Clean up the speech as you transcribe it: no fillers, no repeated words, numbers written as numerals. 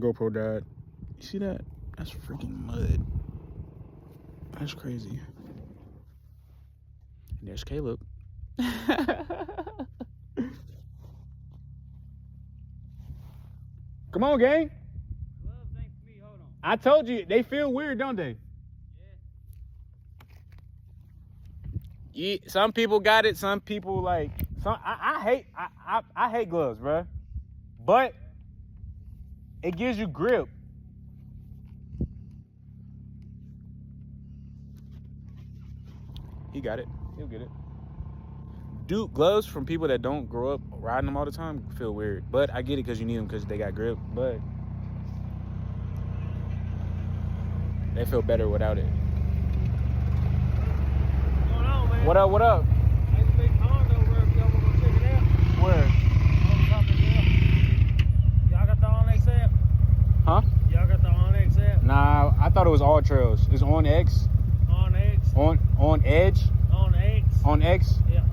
GoPro died. You see that? That's freaking mud. That's crazy. And there's Caleb. Come on, gang. I told you, they feel weird, don't they? Yeah, some people got it. Some people like. I hate gloves, bro. But it gives you grip. He got it. He'll get it. Dude, gloves from people that don't grow up riding them all the time feel weird. But I get it because you need them because they got grip. But they feel better without it. What's going on, man? What up? What up? There's a big pond over there if y'all want to check it out. Where? Y'all got the Onyx app? Huh? Y'all got the Onyx app? Nah, I thought it was All Trails. It's on X. On X? On Edge. On X? On X. Yeah.